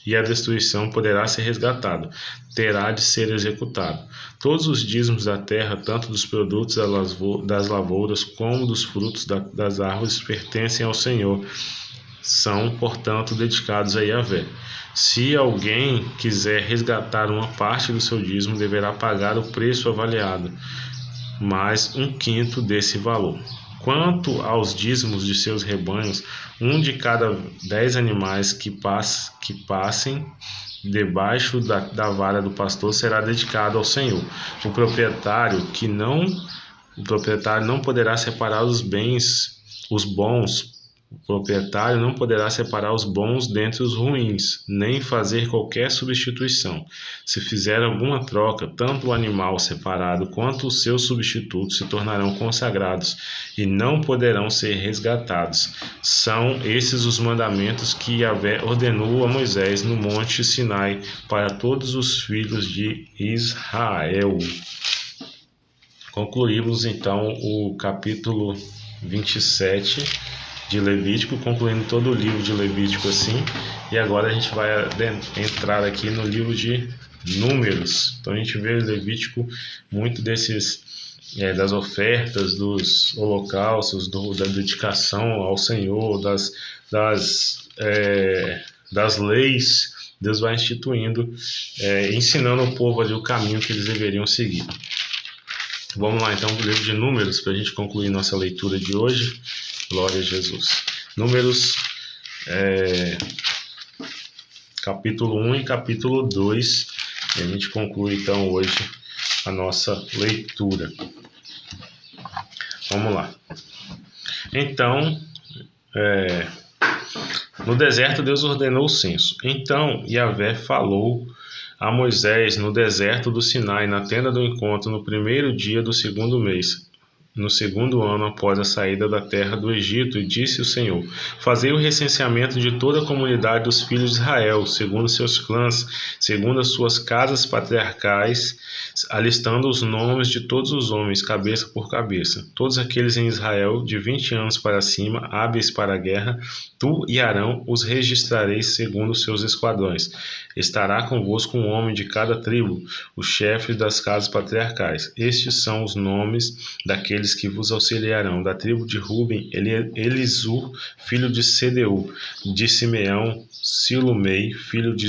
e a destruição poderá ser resgatado, terá de ser executado. Todos os dízimos da terra, tanto dos produtos das lavouras como dos frutos das árvores, pertencem ao Senhor. São, portanto, dedicados a Yahvé. Se alguém quiser resgatar uma parte do seu dízimo, deverá pagar o preço avaliado, mais 1/5 desse valor. Quanto aos dízimos de seus rebanhos, um de cada 10 animais que passem debaixo da vara do pastor será dedicado ao Senhor. O proprietário não poderá separar os bons. O proprietário não poderá separar os bons dentre os ruins, nem fazer qualquer substituição. Se fizer alguma troca, tanto o animal separado quanto os seus substitutos se tornarão consagrados e não poderão ser resgatados. São esses os mandamentos que Yahvé ordenou a Moisés no monte Sinai para todos os filhos de Israel. Concluímos então o capítulo 27 de Levítico, concluindo todo o livro de Levítico assim, e agora a gente vai entrar aqui no livro de Números. Então a gente vê Levítico muito das ofertas, dos holocaustos, da dedicação ao Senhor, das leis. Deus vai instituindo, ensinando ao povo ali o caminho que eles deveriam seguir. Vamos lá então para o livro de Números, para a gente concluir nossa leitura de hoje. Glória a Jesus. Números, capítulo 1 e capítulo 2. E a gente conclui então hoje a nossa leitura. Vamos lá. Então, no deserto Deus ordenou o censo. Então Yahvé falou a Moisés no deserto do Sinai, na tenda do encontro, no primeiro dia do segundo mês. no segundo ano após a saída da terra do Egito, e disse o Senhor: Fazei o recenseamento de toda a comunidade dos filhos de Israel, segundo seus clãs, segundo as suas casas patriarcais, alistando os nomes de todos os homens, cabeça por cabeça. Todos aqueles em Israel de 20 anos para cima, hábeis para a guerra, tu e Arão os registrareis segundo os seus esquadrões. Estará convosco um homem de cada tribo, os chefes das casas patriarcais. Estes são os nomes daqueles que vos auxiliarão: da tribo de Ruben, Elisur, filho de Sedeu; de Simeão, Silumei, filho de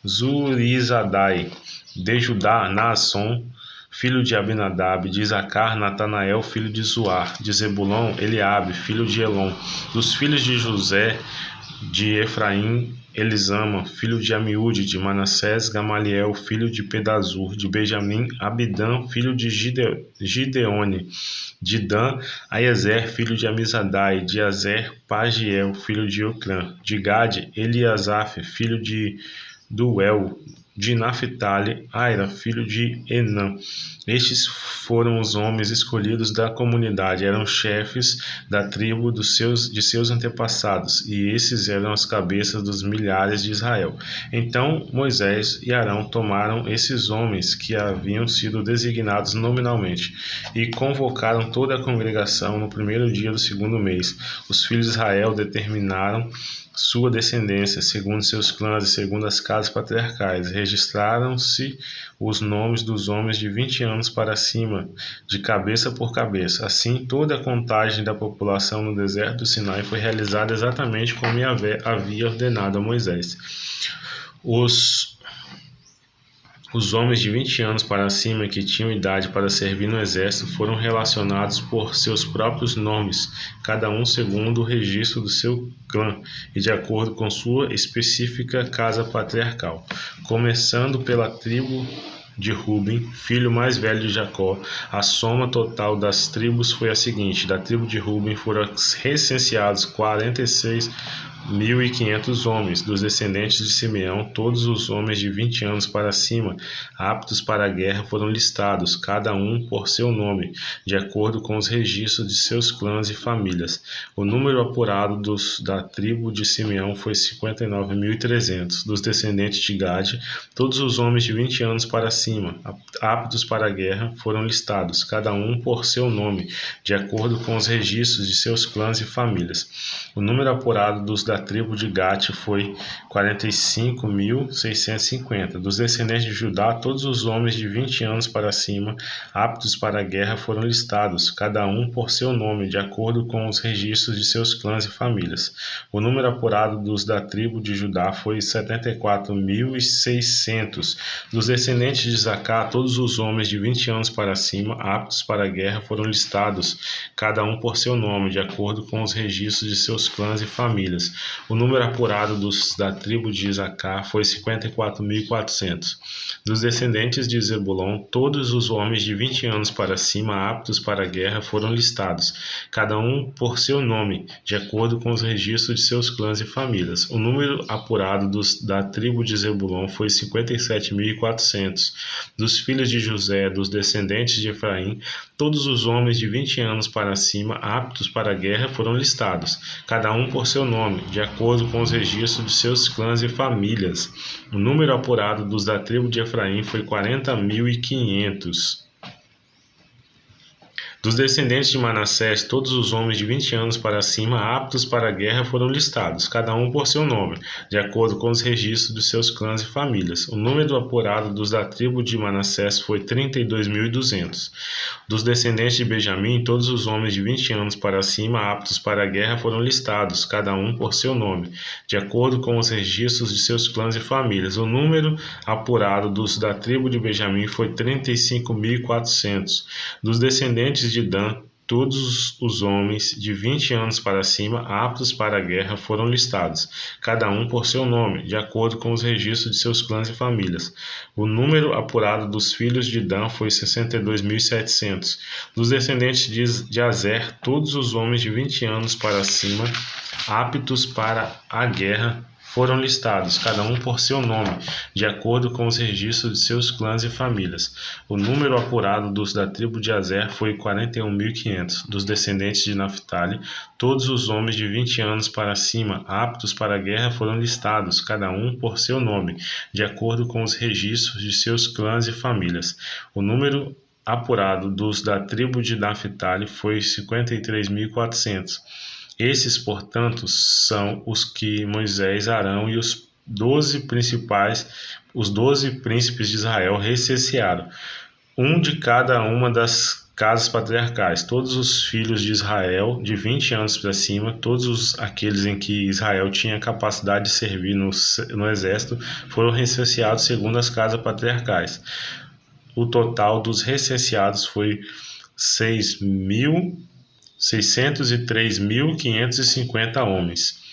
Zurizadai; de Judá, Naasson, filho de Abinadab; de Isacar, Natanael, filho de Zuar; de Zebulão, Eliabe, filho de Elon; dos filhos de José, de Efraim, Elisama, filho de Amiúde; de Manassés, Gamaliel, filho de Pedazur; de Benjamim, Abidã, filho de Gideone; de Dan, Aiezer, filho de Amizadai; de Azer, Pagiel, filho de Ocrã; de Gade, Eliasaf, filho de Duel; de Naphtali, Aira, filho de Enã. Estes foram os homens escolhidos da comunidade, eram chefes da tribo de seus antepassados, e esses eram as cabeças dos milhares de Israel. Então Moisés e Arão tomaram esses homens que haviam sido designados nominalmente, e convocaram toda a congregação no primeiro dia do segundo mês. Os filhos de Israel determinaram sua descendência, segundo seus clãs e segundo as casas patriarcais. Registraram-se os nomes dos homens de 20 anos para cima, de cabeça por cabeça. Assim, toda a contagem da população no deserto do Sinai foi realizada exatamente como Yahvé havia ordenado a Moisés. Os homens de 20 anos para cima que tinham idade para servir no exército foram relacionados por seus próprios nomes, cada um segundo o registro do seu clã e de acordo com sua específica casa patriarcal. Começando pela tribo de Ruben, filho mais velho de Jacó, a soma total das tribos foi a seguinte: da tribo de Ruben foram recenseados 46.500 homens; dos descendentes de Simeão, todos os homens de 20 anos para cima, aptos para a guerra, foram listados, cada um por seu nome, de acordo com os registros de seus clãs e famílias. O número apurado da tribo de Simeão foi 59.300. Dos descendentes de Gade, todos os homens de 20 anos para cima, aptos para a guerra, foram listados, cada um por seu nome, de acordo com os registros de seus clãs e famílias. O número apurado da tribo de Gate foi 45.650. Dos descendentes de Judá, todos os homens de 20 anos para cima, aptos para a guerra, foram listados, cada um por seu nome, de acordo com os registros de seus clãs e famílias. O número apurado da tribo de Judá foi 74.600. Dos descendentes de Isacar, todos os homens de 20 anos para cima, aptos para a guerra, foram listados, cada um por seu nome, de acordo com os registros de seus clãs e famílias. O número apurado da tribo de Isacar foi 54.400. Dos descendentes de Zebulon, todos os homens de 20 anos para cima, aptos para a guerra, foram listados, cada um por seu nome, de acordo com os registros de seus clãs e famílias. O número apurado da tribo de Zebulon foi 57.400. Dos filhos de José, dos descendentes de Efraim, todos os homens de 20 anos para cima, aptos para a guerra, foram listados, cada um por seu nome, de acordo com os registros de seus clãs e famílias. O número apurado da tribo de Efraim foi 40.500. Dos descendentes de Manassés, todos os homens de 20 anos para cima, aptos para a guerra, foram listados, cada um por seu nome, de acordo com os registros de seus clãs e famílias. O número apurado da tribo de Manassés foi 32.200. Dos descendentes de Benjamim, todos os homens de 20 anos para cima, aptos para a guerra, foram listados, cada um por seu nome, de acordo com os registros de seus clãs e famílias. O número apurado da tribo de Benjamim foi 35.400. Dos descendentes de Dan, todos os homens de 20 anos para cima, aptos para a guerra, foram listados, cada um por seu nome, de acordo com os registros de seus clãs e famílias. O número apurado dos filhos de Dan foi 62.700. Dos descendentes de Azer, todos os homens de 20 anos para cima, aptos para a guerra, foram listados, cada um por seu nome, de acordo com os registros de seus clãs e famílias. O número apurado dos da tribo de Azer foi 41.500. Dos descendentes de Naphtali, todos os homens de 20 anos para cima, aptos para a guerra, foram listados, cada um por seu nome, de acordo com os registros de seus clãs e famílias. O número apurado dos da tribo de Naphtali foi 53.400. Esses, portanto, são os que Moisés, Arão e os 12 príncipes de Israel recensearam, um de cada uma das casas patriarcais. Todos os filhos de Israel, de 20 anos para cima, todos aqueles em que Israel tinha capacidade de servir no exército, foram recenseados segundo as casas patriarcais. O total dos recenseados foi 603.550 homens.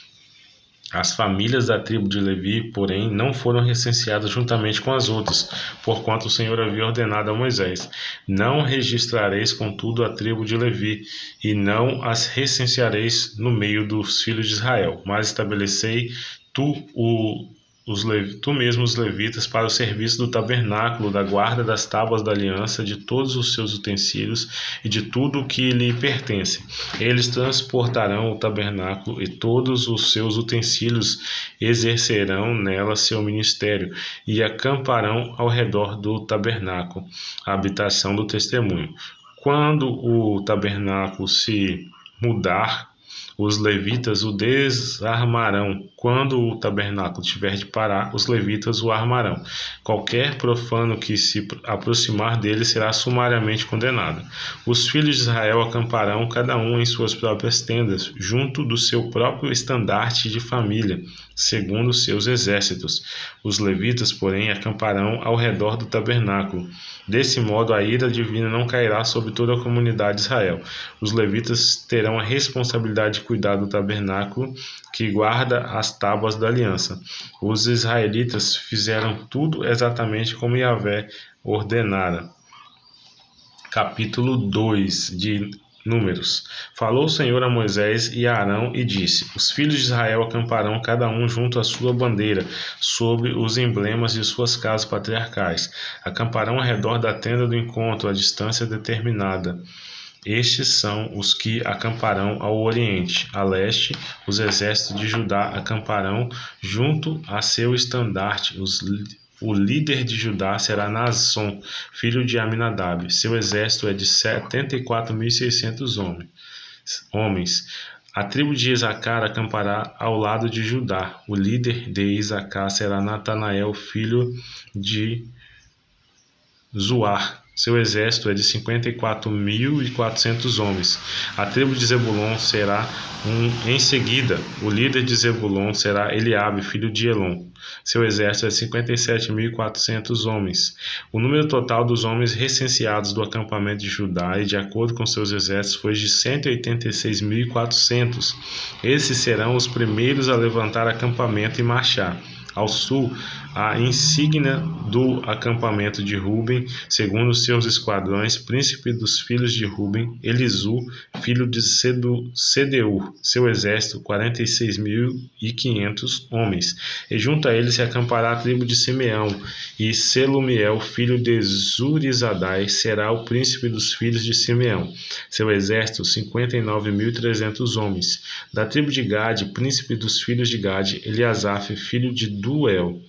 As famílias da tribo de Levi, porém, não foram recenseadas juntamente com as outras, porquanto o Senhor havia ordenado a Moisés: não registrareis, contudo, a tribo de Levi, e não as recenseareis no meio dos filhos de Israel, mas estabelecei tu mesmo os levitas para o serviço do tabernáculo, da guarda das tábuas da aliança, de todos os seus utensílios e de tudo o que lhe pertence. Eles transportarão o tabernáculo e todos os seus utensílios, exercerão nela seu ministério e acamparão ao redor do tabernáculo, a habitação do testemunho. Quando o tabernáculo se mudar, os levitas o desarmarão. Quando o tabernáculo tiver de parar, os levitas o armarão. Qualquer profano que se aproximar dele será sumariamente condenado. Os filhos de Israel acamparão, cada um em suas próprias tendas, junto do seu próprio estandarte de família, segundo seus exércitos. Os levitas, porém, acamparão ao redor do tabernáculo. Desse modo, a ira divina não cairá sobre toda a comunidade de Israel. Os levitas terão a responsabilidade de cuidar do tabernáculo que guarda as tábuas da aliança. Os israelitas fizeram tudo exatamente como Yahvé ordenara. Capítulo 2 de Números. Falou o Senhor a Moisés e a Arão e disse: os filhos de Israel acamparão cada um junto à sua bandeira, sobre os emblemas de suas casas patriarcais. Acamparão ao redor da tenda do encontro, à distância determinada. Estes são os que acamparão ao oriente. A leste, os exércitos de Judá acamparão junto a seu estandarte. O líder de Judá será Naasson, filho de Aminadab. Seu exército é de 74.600 homens. A tribo de Isacar acampará ao lado de Judá. O líder de Isacar será Natanael, filho de Zuar. Seu exército é de 54.400 homens. A tribo de Zebulon será em seguida. O líder de Zebulon será Eliabe, filho de Elon. Seu exército é de 57.400 homens. O número total dos homens recenseados do acampamento de Judá, e de acordo com seus exércitos, foi de 186.400. Esses serão os primeiros a levantar acampamento e marchar. Ao sul, a insígnia do acampamento de Ruben, segundo seus esquadrões, príncipe dos filhos de Ruben, Elisu, filho de Sedeur, seu exército, 46.500 homens. E junto a ele se acampará a tribo de Simeão, e Selumiel, filho de Zurizadai, será o príncipe dos filhos de Simeão. Seu exército, 59.300 homens. Da tribo de Gade, príncipe dos filhos de Gade, Eliasaf, filho de Duel.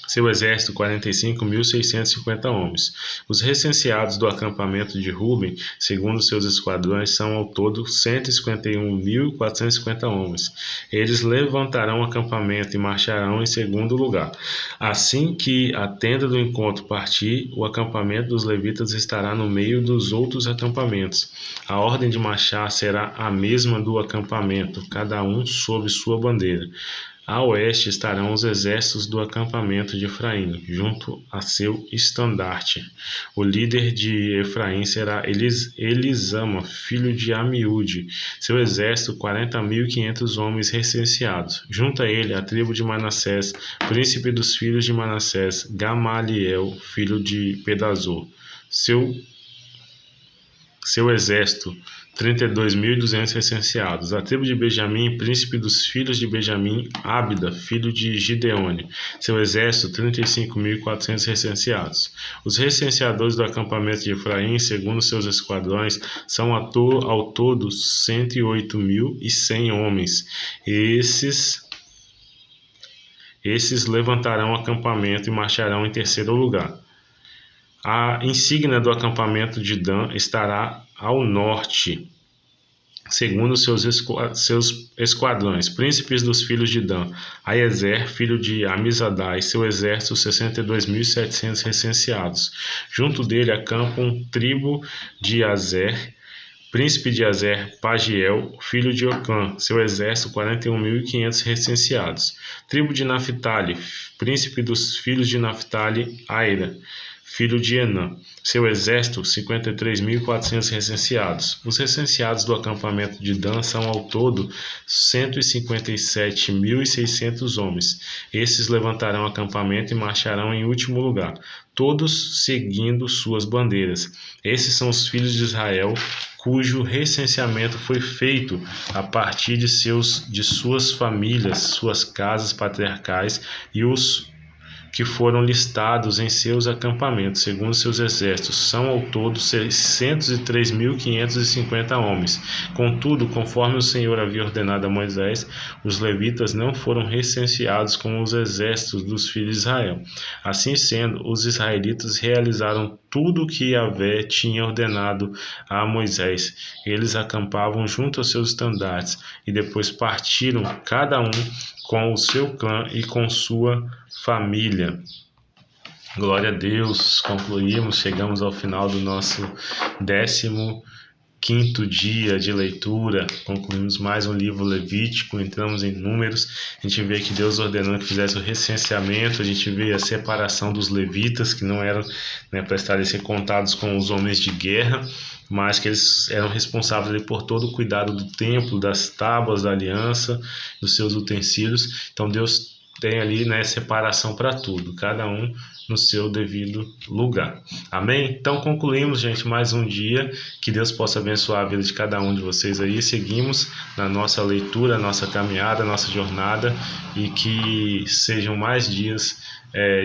Seu exército, 45.650 homens. Os recenseados do acampamento de Ruben, segundo seus esquadrões, são ao todo 151.450 homens. Eles levantarão o acampamento e marcharão em segundo lugar. Assim que a tenda do encontro partir, o acampamento dos levitas estará no meio dos outros acampamentos. A ordem de marchar será a mesma do acampamento, cada um sob sua bandeira. A oeste estarão os exércitos do acampamento de Efraim, junto a seu estandarte. O líder de Efraim será Elisama, filho de Amiúde. Seu exército, 40.500 homens recenseados. Junto a ele, a tribo de Manassés, príncipe dos filhos de Manassés, Gamaliel, filho de Pedazor. Seu exército, 32.200 recenseados. A tribo de Benjamim, príncipe dos filhos de Benjamim, Ábida, filho de Gideone. Seu exército, 35.400 recenseados. Os recenseadores do acampamento de Efraim, segundo seus esquadrões, são ao todo 108.100 homens. Esses levantarão acampamento e marcharão em terceiro lugar. A insígnia do acampamento de Dan estará ao norte, segundo seus esquadrões. Príncipes dos filhos de Dan: Aiezer, filho de Amizadai, seu exército 62.700 recenseados. Junto dele acampam tribo de Azer, príncipe de Azer, Pagiel, filho de Ocã, seu exército 41.500 recenseados. Tribo de Naphtali, príncipe dos filhos de Naphtali, Aira, filho de Enã, seu exército 53.400 recenseados. Os recenseados do acampamento de Dan são ao todo 157.600 homens. Esses levantarão acampamento e marcharão em último lugar, todos seguindo suas bandeiras. Esses são os filhos de Israel, cujo recenseamento foi feito a partir de suas famílias, suas casas patriarcais, e os que foram listados em seus acampamentos, segundo seus exércitos, são ao todo 603.550 homens. Contudo, conforme o Senhor havia ordenado a Moisés, os levitas não foram recenseados com os exércitos dos filhos de Israel. Assim sendo, os israelitas realizaram tudo o que Yahvé tinha ordenado a Moisés. Eles acampavam junto aos seus estandartes e depois partiram, cada um com o seu clã e com sua família. Glória a Deus, chegamos ao final do nosso 15º dia de leitura, concluímos mais um livro levítico, entramos em Números, a gente vê que Deus ordenou que fizesse o recenseamento, a gente vê a separação dos levitas, que não eram para estarem ser contados com os homens de guerra, mas que eles eram responsáveis por todo o cuidado do templo, das tábuas da aliança, dos seus utensílios. Então Deus tem ali separação para tudo, cada um no seu devido lugar. Amém? Então concluímos, gente, mais um dia. Que Deus possa abençoar a vida de cada um de vocês aí. Seguimos na nossa leitura, nossa caminhada, nossa jornada, e que sejam mais dias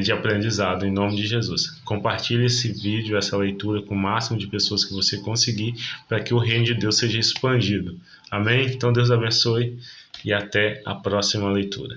de aprendizado, em nome de Jesus. Compartilhe esse vídeo, essa leitura com o máximo de pessoas que você conseguir, para que o reino de Deus seja expandido. Amém? Então Deus abençoe e até a próxima leitura.